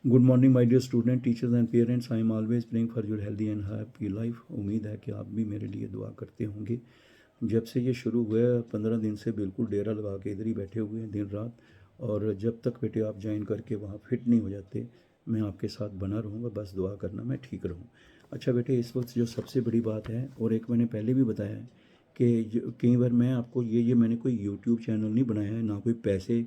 Good morning my dear student, teachers and parents. I am always praying for your healthy and happy life. उम्मीद है कि आप भी मेरे लिए दुआ करते होंगे। जब से ये शुरू हुआ है 15 दिन से बिल्कुल डेरा लगा के इधर ही बैठे हुए हैं दिन रात। और जब तक बेटे आप ज्वाइन करके वहाँ फिट नहीं हो जाते, मैं आपके साथ बना रहूँगा। बस दुआ करना मैं ठीक रहूँ। अच्छा बेटे, इस वक्त जो सबसे बड़ी बात है, और एक मैंने पहले भी बताया है कि कई बार मैं आपको ये मैंने कोई यूट्यूब चैनल नहीं बनाया है, ना कोई पैसे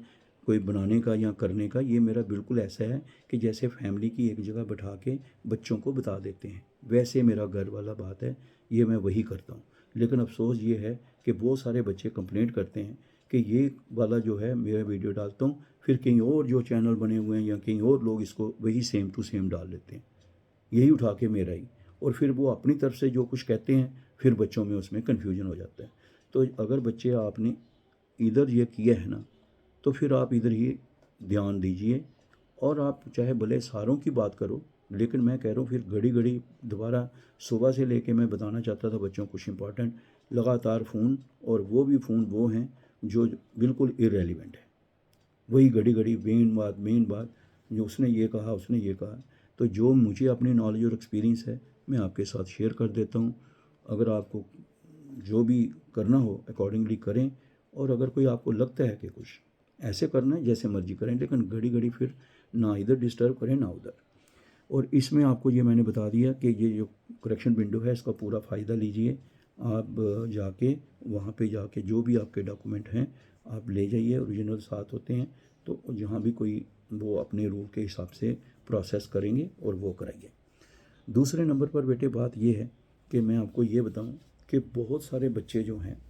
कोई बनाने का या करने का। ये मेरा बिल्कुल ऐसा है कि जैसे फैमिली की एक जगह बैठा के बच्चों को बता देते हैं, वैसे मेरा घर वाला बात है, ये मैं वही करता हूँ। लेकिन अफसोस ये है कि बहुत सारे बच्चे कंप्लेंट करते हैं कि ये वाला जो है मेरा वीडियो डालता हूँ, फिर कहीं और जो चैनल बने हुए हैं या कहीं और लोग इसको वही सेम टू सेम डाल लेते हैं, यही उठा के मेरा ही। और फिर वो अपनी तरफ से जो कुछ कहते हैं, फिर बच्चों में उसमें कन्फ्यूजन हो जाता है। तो अगर बच्चे आपने इधर ये किया है ना, तो फिर आप इधर ही ध्यान दीजिए। और आप चाहे भले सारों की बात करो, लेकिन मैं कह रहा हूँ फिर घड़ी घड़ी दोबारा सुबह से लेके मैं बताना चाहता था बच्चों को कुछ इंपॉर्टेंट लगातार फ़ोन, और वो भी फ़ोन वो हैं जो बिल्कुल इरेलीवेंट है। वही घड़ी घड़ी मेन बात जो उसने ये कहा उसने ये कहा। तो जो मुझे अपनी नॉलेज और एक्सपीरियंस है, मैं आपके साथ शेयर कर देता हूँ। अगर आपको जो भी करना हो अकॉर्डिंगली करें। और अगर कोई आपको लगता है कि कुछ ऐसे करना है, जैसे मर्जी करें, लेकिन घड़ी घड़ी फिर ना इधर डिस्टर्ब करें ना उधर। और इसमें आपको ये मैंने बता दिया कि ये जो करेक्शन विंडो है, इसका पूरा फ़ायदा लीजिए। आप जाके वहाँ पे जाके जो भी आपके डॉक्यूमेंट हैं आप ले जाइए, ओरिजिनल साथ होते हैं। तो जहाँ भी कोई वो अपने रूल के हिसाब से प्रोसेस करेंगे और वो कराइए। दूसरे नंबर पर बेटे बात ये है कि मैं आपको ये बताऊं कि बहुत सारे बच्चे जो हैं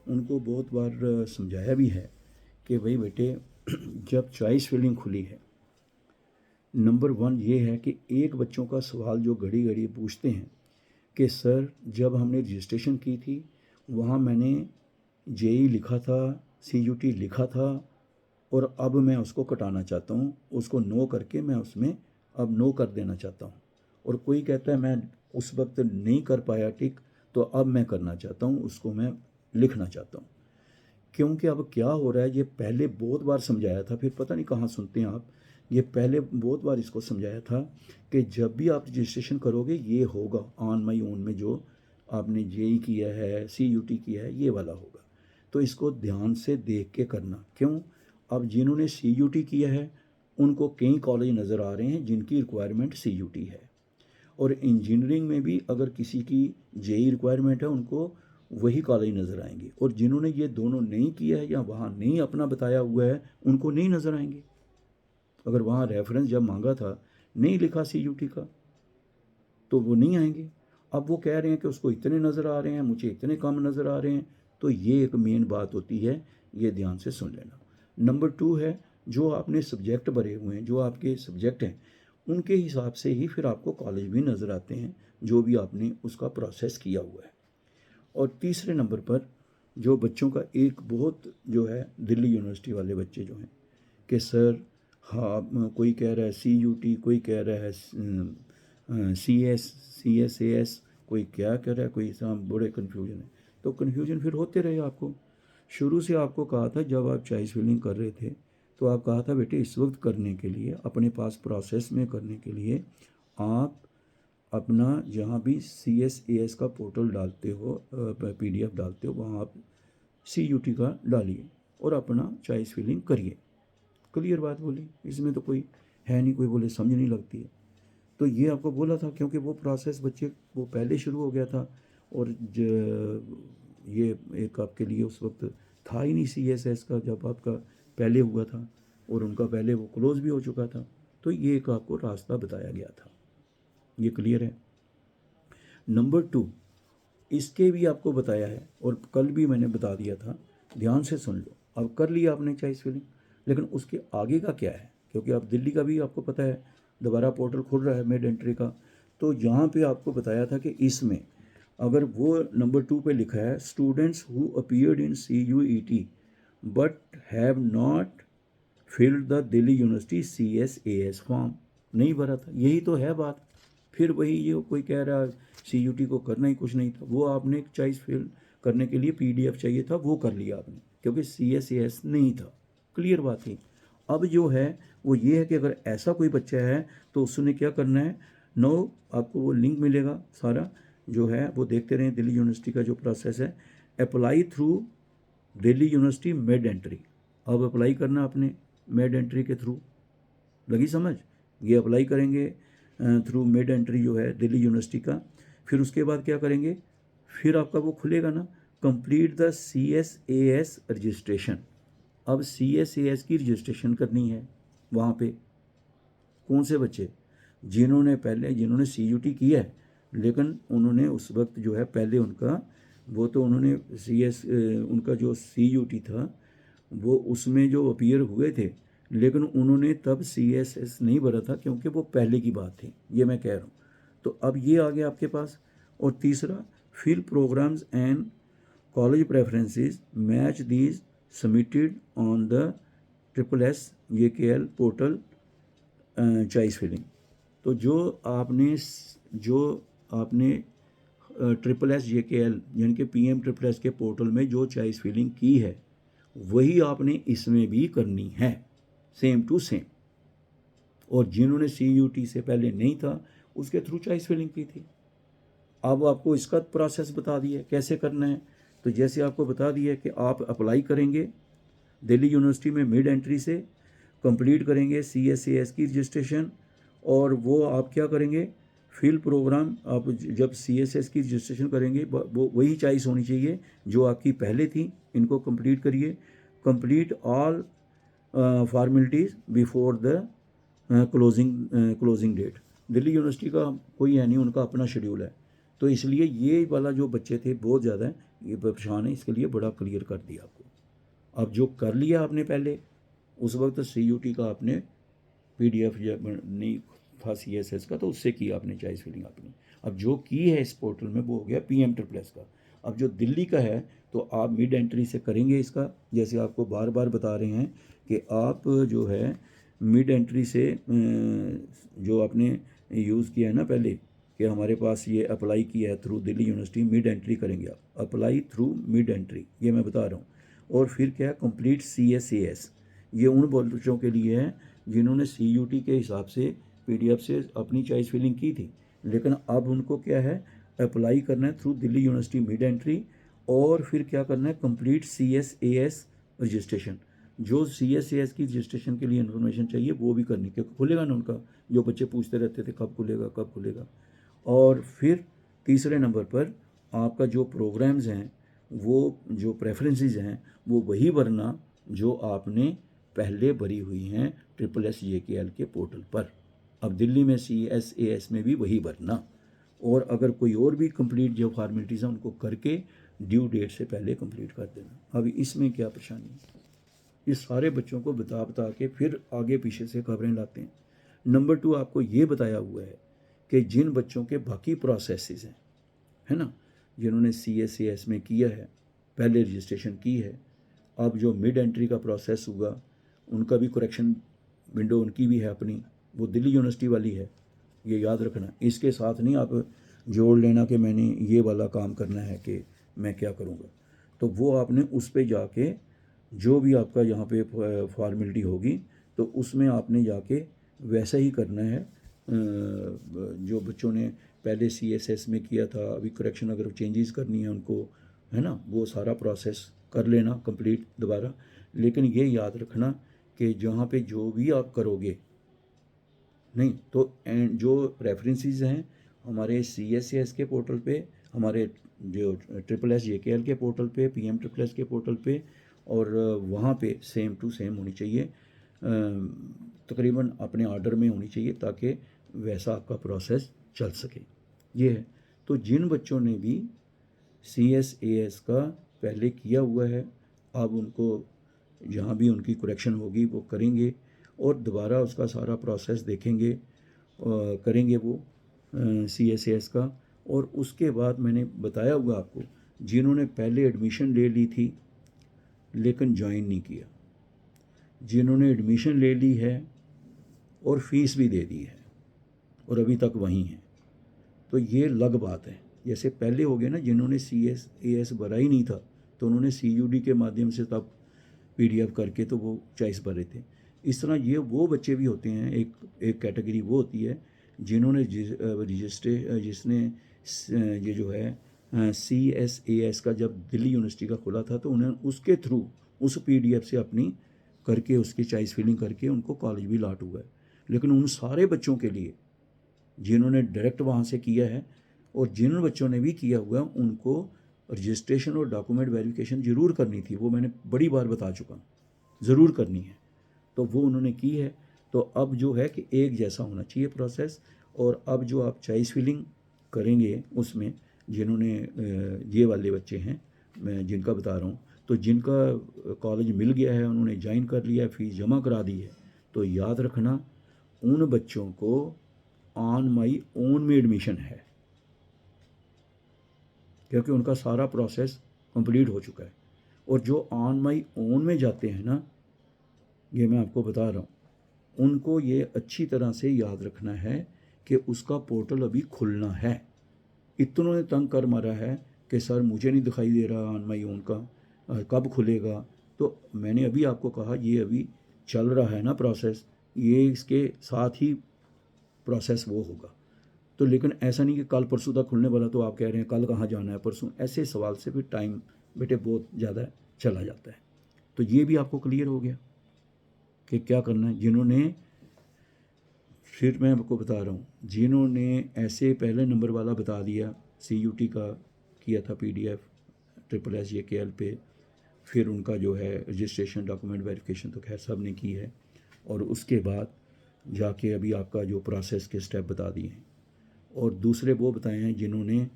उनको बहुत बार समझाया भी है कि भाई बेटे, जब चॉइस फिलिंग खुली है, नंबर वन ये है कि एक बच्चों का सवाल जो घड़ी घड़ी पूछते हैं कि सर, जब हमने रजिस्ट्रेशन की थी वहाँ मैंने जेई लिखा था, सीयूटी लिखा था, और अब मैं उसको कटाना चाहता हूँ, उसको नो करके मैं उसमें अब नो कर देना चाहता हूँ। और कोई कहता है मैं उस वक्त नहीं कर पाया टिक, तो अब मैं करना चाहता हूँ, उसको मैं लिखना चाहता हूँ। क्योंकि अब क्या हो रहा है, ये पहले बहुत बार समझाया था, फिर पता नहीं कहाँ सुनते हैं आप। ये पहले बहुत बार इसको समझाया था कि जब भी आप रजिस्ट्रेशन करोगे ये होगा ऑन माई ओन में, जो आपने जेई किया है सीयूटी किया है ये वाला होगा। तो इसको ध्यान से देख के करना। क्यों? अब जिन्होंने सीयूटी किया है उनको कई कॉलेज नज़र आ रहे हैं जिनकी रिक्वायरमेंट सीयूटी है। और इंजीनियरिंग में भी अगर किसी की जेई रिक्वायरमेंट है, उनको वही कॉलेज नज़र आएंगे। और जिन्होंने ये दोनों नहीं किया है या वहाँ नहीं अपना बताया हुआ है, उनको नहीं नज़र आएंगे। अगर वहाँ रेफरेंस जब मांगा था नहीं लिखा सीयूटी का, तो वो नहीं आएंगे। अब वो कह रहे हैं कि उसको इतने नज़र आ रहे हैं, मुझे इतने कम नज़र आ रहे हैं। तो ये एक मेन बात होती है, ये ध्यान से सुन लेना। नंबर टू है, जो आपने सब्जेक्ट भरे हुए हैं, जो आपके सब्जेक्ट हैं, उनके हिसाब से ही फिर आपको कॉलेज भी नज़र आते हैं, जो भी आपने उसका प्रोसेस किया हुआ है। और तीसरे नंबर पर जो बच्चों का एक बहुत जो है, दिल्ली यूनिवर्सिटी वाले बच्चे जो हैं कि सर, हाँ कोई कह रहा है सीयूटी, कोई कह रहा है सी एस कोई क्या कह रहा है, कोई सब बड़े कन्फ्यूजन है। तो कन्फ्यूजन फिर होते रहे आपको। शुरू से आपको कहा था जब आप चॉइस फिलिंग कर रहे थे, तो आप कहा था बेटे इस वक्त करने के लिए, अपने पास प्रोसेस में करने के लिए आप अपना जहाँ भी CSAS का पोर्टल डालते हो, PDF डालते हो, वहाँ आप CUT का डालिए और अपना चॉइस फिलिंग करिए। क्लियर बात बोली, इसमें तो कोई है नहीं, कोई बोले समझ नहीं लगती है। तो ये आपको बोला था क्योंकि वो प्रोसेस बच्चे वो पहले शुरू हो गया था। और ये एक आपके लिए उस वक्त था ही नहीं CSS का, जब आपका पहले हुआ था, और उनका पहले वो क्लोज़ भी हो चुका था। तो ये एक आपको रास्ता बताया गया था। ये क्लियर है। नंबर टू, इसके भी आपको बताया है और कल भी मैंने बता दिया था, ध्यान से सुन लो। अब कर लिया आपने चॉइस फिलिंग, लेकिन उसके आगे का क्या है? क्योंकि आप दिल्ली का भी आपको पता है, दोबारा पोर्टल खुल रहा है मिड एंट्री का। तो यहाँ पे आपको बताया था कि इसमें अगर वो नंबर 2 पे लिखा है students who appeared in CUET but have not filled the Delhi university CSAS form, नहीं भरा था, यही तो है बात। फिर वही ये कोई कह रहा है CUT को करना ही कुछ नहीं था, वो आपने चॉइस फिल करने के लिए PDF चाहिए था, वो कर लिया आपने क्योंकि CSAS नहीं था। क्लियर बात है। अब जो है वो ये है कि अगर ऐसा कोई बच्चा है तो उसने क्या करना है, आपको वो लिंक मिलेगा सारा जो है वो देखते रहें। दिल्ली यूनिवर्सिटी का जो प्रोसेस है, apply through Delhi university mid entry. अब अप्लाई करना आपने मिड एंट्री के थ्रू, लगी समझ? ये अप्लाई करेंगे थ्रू मिड एंट्री जो है दिल्ली यूनिवर्सिटी का। फिर उसके बाद क्या करेंगे, फिर आपका वो खुलेगा ना, कंप्लीट द CSAS रजिस्ट्रेशन। अब CSAS की रजिस्ट्रेशन करनी है वहाँ पे। कौन से बच्चे? जिन्होंने CUT किया है लेकिन उन्होंने उस वक्त जो है पहले उनका वो तो उन्होंने उनका जो CUT था वो उसमें जो अपीयर हुए थे, लेकिन उन्होंने तब CSS नहीं भरा था क्योंकि वो पहले की बात थी, ये मैं कह रहा हूँ। तो अब ये आ गया आपके पास। और तीसरा, fill programmes and college preferences match these submitted on the SSS-JKL portal choice filling. तो जो आपने SSS-JKL यानी कि PM-SSS के पोर्टल में जो चॉइस फिलिंग की है वही आपने इसमें भी करनी है, सेम टू सेम। और जिन्होंने CUT से पहले नहीं था उसके थ्रू चॉइस फिलिंग की थी। अब आपको इसका प्रोसेस बता दिया कैसे करना है। तो जैसे आपको बता दिया कि आप अप्लाई करेंगे दिल्ली यूनिवर्सिटी में मिड एंट्री से, कंप्लीट करेंगे CSAS की रजिस्ट्रेशन, और वो आप क्या करेंगे, फिल प्रोग्राम। आप जब CSS की रजिस्ट्रेशन करेंगे वो वही चॉइस होनी चाहिए जो आपकी पहले थी। इनको कंप्लीट करिए, complete all formalities before the closing date. Delhi university का कोई है नहीं, उनका अपना शेड्यूल है। तो इसलिए ये वाला जो बच्चे थे बहुत ज़्यादा ये परेशान है, इसके लिए बड़ा क्लियर कर दिया आपको। अब जो कर लिया आपने पहले, उस वक्त CUT का आपने PDF नहीं था CSS का, तो उससे की आपने चॉइस फिलिंग अपनी। अब जो की है इस पोर्टल में वो हो गया PM-SSS का। अब जो दिल्ली का है तो आप मिड एंट्री से करेंगे इसका। जैसे आपको बार बार बता रहे हैं कि आप जो है मिड एंट्री से जो आपने यूज़ किया है ना पहले कि हमारे पास ये अप्लाई किया है through Delhi university, mid entry करेंगे आप, अप्लाई थ्रू मिड एंट्री, ये मैं बता रहा हूँ। और फिर क्या, कंप्लीट CSAS। ये उन बच्चों के लिए है जिन्होंने CUT के हिसाब से PDF से अपनी चॉइस फिलिंग की थी, लेकिन अब उनको क्या है, अप्लाई करना है through Delhi university mid entry. और फिर क्या करना है, कंप्लीट CSAS रजिस्ट्रेशन। जो CSAS की रजिस्ट्रेशन के लिए इन्फॉर्मेशन चाहिए वो भी करनी, क्योंकि खुलेगा ना उनका, जो बच्चे पूछते रहते थे कब खुलेगा कब खुलेगा। और फिर तीसरे नंबर पर आपका जो प्रोग्राम्स हैं, वो जो प्रेफरेंसेस हैं वो वही भरना जो आपने पहले भरी हुई हैं SSS-JKL के पोर्टल पर। अब दिल्ली में CSAS में भी वही भरना, और अगर कोई और भी कंप्लीट जो फॉर्मेलिटीज़ हैं उनको करके ड्यू डेट से पहले कंप्लीट कर देना। अब इसमें क्या परेशानी है, इस सारे बच्चों को बता के फिर आगे पीछे से खबरें लाते हैं। नंबर 2, आपको ये बताया हुआ है कि जिन बच्चों के बाकी प्रोसेसेस हैं, है ना, जिन्होंने CSAS में किया है, पहले रजिस्ट्रेशन की है, अब जो मिड एंट्री का प्रोसेस हुआ उनका भी करेक्शन विंडो उनकी भी है अपनी, वो दिल्ली यूनिवर्सिटी वाली है, ये याद रखना। इसके साथ नहीं आप जोड़ लेना कि मैंने ये वाला काम करना है कि मैं क्या करूँगा। तो वो आपने उस पर जाके जो भी आपका यहाँ पे फॉर्मेलिटी होगी तो उसमें आपने जाके वैसा ही करना है जो बच्चों ने पहले CSS में किया था। अभी करेक्शन अगर चेंजेस करनी है उनको, है ना, वो सारा प्रोसेस कर लेना कंप्लीट दोबारा। लेकिन ये याद रखना कि जहाँ पे जो भी आप करोगे नहीं तो एंड जो रेफरेंसेस हैं हमारे CSAS के पोर्टल पे, हमारे जो SSS-JKL के पोर्टल पे, PM-SSS के पोर्टल पे, और वहाँ पे सेम टू सेम होनी चाहिए, तकरीबन अपने ऑर्डर में होनी चाहिए ताकि वैसा आपका प्रोसेस चल सके। ये है। तो जिन बच्चों ने भी CSAS का पहले किया हुआ है, अब उनको जहाँ भी उनकी करेक्शन होगी वो करेंगे और दोबारा उसका सारा प्रोसेस देखेंगे, करेंगे वो CSAS का। और उसके बाद मैंने बताया हुआ आपको, जिन्होंने पहले एडमिशन ले ली थी लेकिन ज्वाइन नहीं किया, जिन्होंने एडमिशन ले ली है और फीस भी दे दी है और अभी तक वहीं हैं, तो ये अलग बात है। जैसे पहले हो गए ना, जिन्होंने CSAS भरा ही नहीं था तो उन्होंने CUD के माध्यम से तब PDF करके तो वो चॉइस भरे थे, इस तरह ये वो बच्चे भी होते हैं, एक कैटेगरी वो होती है जिन्होंने जिसने ये जो है CSAS का जब दिल्ली यूनिवर्सिटी का खुला था तो उन्हें उसके थ्रू उस PDF से अपनी करके उसकी चॉइस फिलिंग करके उनको कॉलेज भी अलॉट हुआ है। लेकिन उन सारे बच्चों के लिए जिन्होंने डायरेक्ट वहाँ से किया है और जिन बच्चों ने भी किया हुआ है उनको रजिस्ट्रेशन और डॉक्यूमेंट वेरिफिकेशन ज़रूर करनी थी, वो मैंने बड़ी बार बता चुका हूँ, ज़रूर करनी है। तो वो उन्होंने की है। तो अब जो है कि एक जैसा होना चाहिए प्रोसेस। और अब जो आप चॉइस फिलिंग करेंगे उसमें जिन्होंने ये वाले बच्चे हैं मैं जिनका बता रहा हूँ, तो जिनका कॉलेज मिल गया है, उन्होंने ज्वाइन कर लिया है, फ़ीस जमा करा दी है, तो याद रखना उन बच्चों को ऑन माई ओन में एडमिशन है, क्योंकि उनका सारा प्रोसेस कंप्लीट हो चुका है। और जो ऑन माई ओन में जाते हैं ना, ये मैं आपको बता रहा हूँ, उनको ये अच्छी तरह से याद रखना है कि उसका पोर्टल अभी खुलना है। इतनों ने तंग कर मारा है कि सर मुझे नहीं दिखाई दे रहा ऑन माई ओन का, कब खुलेगा। तो मैंने अभी आपको कहा ये अभी चल रहा है ना प्रोसेस, ये इसके साथ ही प्रोसेस वो होगा। तो लेकिन ऐसा नहीं कि कल परसों तक खुलने वाला, तो आप कह रहे हैं कल कहाँ जाना है, परसों, ऐसे सवाल से फिर टाइम बेटे बहुत ज़्यादा चला जाता है। तो ये भी आपको क्लियर हो गया कि क्या करना है। जिन्होंने, फिर मैं आपको बता रहा हूँ, जिन्होंने ऐसे पहले नंबर वाला बता दिया, CUT का किया था PDF SSJKL पे, फिर उनका जो है रजिस्ट्रेशन डॉक्यूमेंट वेरिफिकेशन तो खैर सब ने की है, और उसके बाद जाके अभी आपका जो प्रोसेस के स्टेप बता दिए हैं। और दूसरे वो बताए हैं जिन्होंने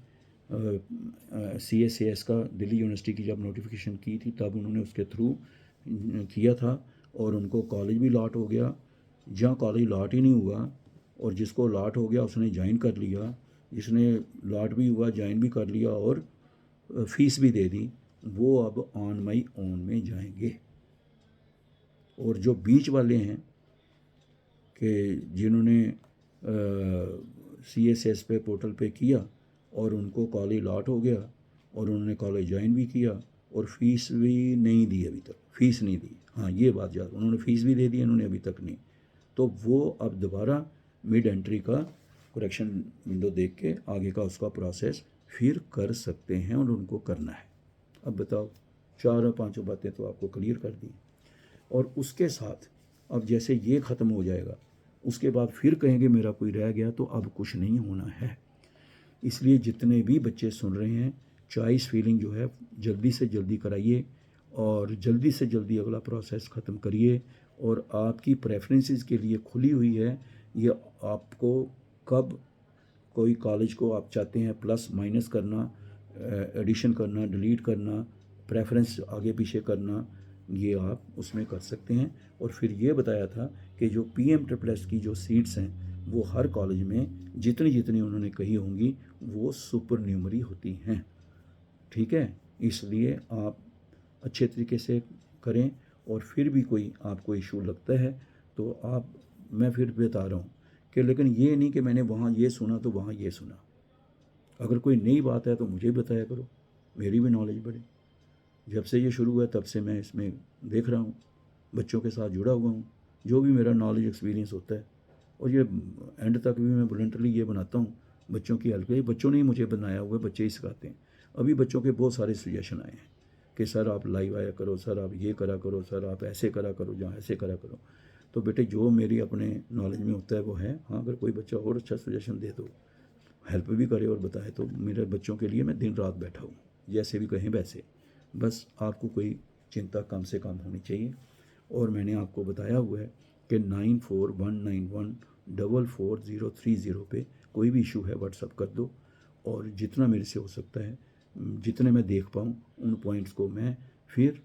CSAS का दिल्ली यूनिवर्सिटी की जब नोटिफिकेशन की थी तब उन्होंने उसके थ्रू किया था और उनको कॉलेज भी अलॉट हो गया। जहाँ कॉलेज अलॉट ही नहीं हुआ और जिसको अलॉट हो गया उसने ज्वाइन कर लिया, जिसने अलॉट भी हुआ ज्वाइन भी कर लिया और फीस भी दे दी, वो अब ऑन माई ओन में जाएंगे। और जो बीच वाले हैं कि जिन्होंने CSAS पे पोर्टल पे किया और उनको कॉलेज अलॉट हो गया और उन्होंने कॉलेज ज्वाइन भी किया और फीस भी नहीं दी, अभी तक फ़ीस नहीं दी। हाँ ये बात याद, उन्होंने फ़ीस भी दे दी, उन्होंने अभी तक नहीं। तो वो अब दोबारा मिड एंट्री का करेक्शन विंडो देख के आगे का उसका प्रोसेस फिर कर सकते हैं और उनको करना है। अब बताओ, चारों पांचों बातें तो आपको क्लियर कर दी। और उसके साथ अब जैसे ये ख़त्म हो जाएगा, उसके बाद फिर कहेंगे मेरा कोई रह गया, तो अब कुछ नहीं होना है। इसलिए जितने भी बच्चे सुन रहे हैं, चॉइस फिलिंग जो है जल्दी से जल्दी कराइए और जल्दी से जल्दी अगला प्रोसेस ख़त्म करिए। और आपकी प्रेफरेंसेस के लिए खुली हुई है, ये आपको कब कोई कॉलेज को आप चाहते हैं प्लस माइनस करना, एडिशन करना, डिलीट करना, प्रेफरेंस आगे पीछे करना, ये आप उसमें कर सकते हैं। और फिर ये बताया था कि जो PM++ की जो सीट्स हैं वो हर कॉलेज में जितनी जितनी उन्होंने कही होंगी वो सुपर न्यूमरी होती हैं, ठीक है। इसलिए आप अच्छे तरीके से करें। और फिर भी कोई आपको इशू लगता है तो आप, मैं फिर बता रहा हूँ कि लेकिन ये नहीं कि मैंने वहाँ ये सुना तो वहाँ ये सुना। अगर कोई नई बात है तो मुझे बताया करो, मेरी भी नॉलेज बढ़े। जब से ये शुरू हुआ तब से मैं इसमें देख रहा हूँ, बच्चों के साथ जुड़ा हुआ हूँ, जो भी मेरा नॉलेज एक्सपीरियंस होता है। और ये एंड तक भी मैं वॉलंटरी ये बनाता हूँ बच्चों की हेल्प के लिए। बच्चों ने ही मुझे बनाया हुआ है, बच्चे ही सिखाते हैं। अभी बच्चों के बहुत सारे सजेशन आए हैं कि सर आप लाइव आया करो, सर आप ये करा करो, सर आप ऐसे करा करो, जहाँ ऐसे करा करो। तो बेटे जो मेरी अपने नॉलेज में होता है वो है। हाँ, अगर कोई बच्चा और अच्छा सजेशन दे दो, हेल्प भी करे और बताए, तो मेरे बच्चों के लिए मैं दिन रात बैठा हूँ, जैसे भी कहें वैसे। बस आपको कोई चिंता कम से कम होनी चाहिए। और मैंने आपको बताया हुआ है कि 9419144030 पे कोई भी इशू है व्हाट्सअप कर दो। और जितना मेरे से हो सकता है, जितने मैं देख पाऊँ उन पॉइंट्स को मैं फिर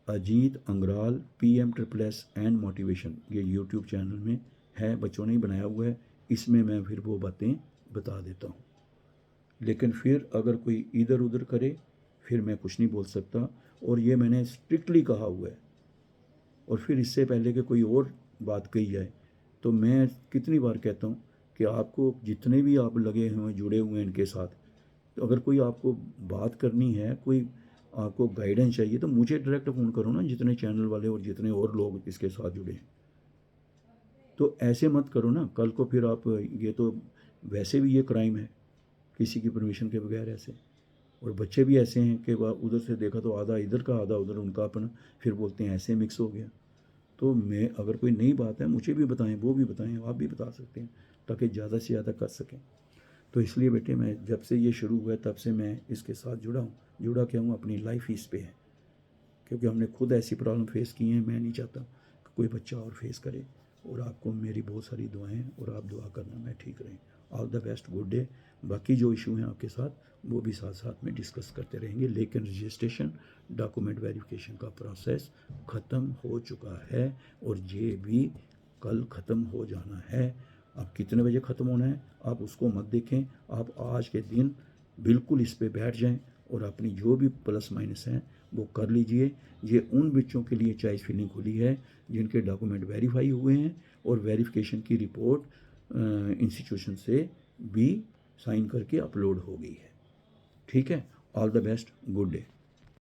Ajit Angral PM++ and motivation, ये यूट्यूब चैनल में है, बच्चों ने ही बनाया हुआ है, इसमें मैं फिर वो बातें बता देता हूँ। लेकिन फिर अगर कोई इधर उधर करे फिर मैं कुछ नहीं बोल सकता। और ये मैंने स्ट्रिक्टली कहा हुआ है। और फिर इससे पहले कि कोई और बात कही जाए, तो मैं कितनी बार कहता हूँ कि आपको जितने भी आप लगे हुए जुड़े हुए हैं इनके साथ, तो अगर कोई आपको बात करनी है, कोई आपको गाइडेंस चाहिए तो मुझे डायरेक्ट फ़ोन करो ना, जितने चैनल वाले और जितने और लोग इसके साथ जुड़े हैं। तो ऐसे मत करो ना, कल को फिर आप, ये तो वैसे भी ये क्राइम है किसी की परमिशन के बगैर ऐसे। और बच्चे भी ऐसे हैं कि वह उधर से देखा तो आधा इधर का आधा उधर उनका अपना, फिर बोलते हैं ऐसे मिक्स हो गया। तो मैं, अगर कोई नई बात है मुझे भी बताएं, वो भी बताएं, आप भी बता सकते हैं, ताकि ज़्यादा से ज़्यादा कर सकें। तो इसलिए बेटे मैं जब से ये शुरू हुआ तब से मैं इसके साथ जुड़ा हूँ। जुड़ा क्या हूँ, अपनी लाइफ ही इस पे है, क्योंकि हमने खुद ऐसी प्रॉब्लम फेस की हैं। मैं नहीं चाहता कि कोई बच्चा और फेस करे। और आपको मेरी बहुत सारी दुआएं, और आप दुआ करना मैं ठीक रहें। All the best, good day. बाकी जो इशू हैं आपके साथ वो भी साथ साथ में डिस्कस करते रहेंगे, लेकिन रजिस्ट्रेशन डॉक्यूमेंट वेरिफिकेशन का प्रोसेस ख़त्म हो चुका है, और ये भी कल ख़त्म हो जाना है। अब कितने बजे ख़त्म होना है आप उसको मत देखें, आप आज के दिन बिल्कुल इस पे बैठ जाएं और अपनी जो भी प्लस माइनस हैं वो कर लीजिए। ये उन बच्चों के लिए चॉइस फिलिंग खुली है जिनके डॉक्यूमेंट वेरीफाई हुए हैं और वेरिफिकेशन की रिपोर्ट इंस्टीट्यूशन से भी साइन करके अपलोड हो गई है। ठीक है, all the best, good day.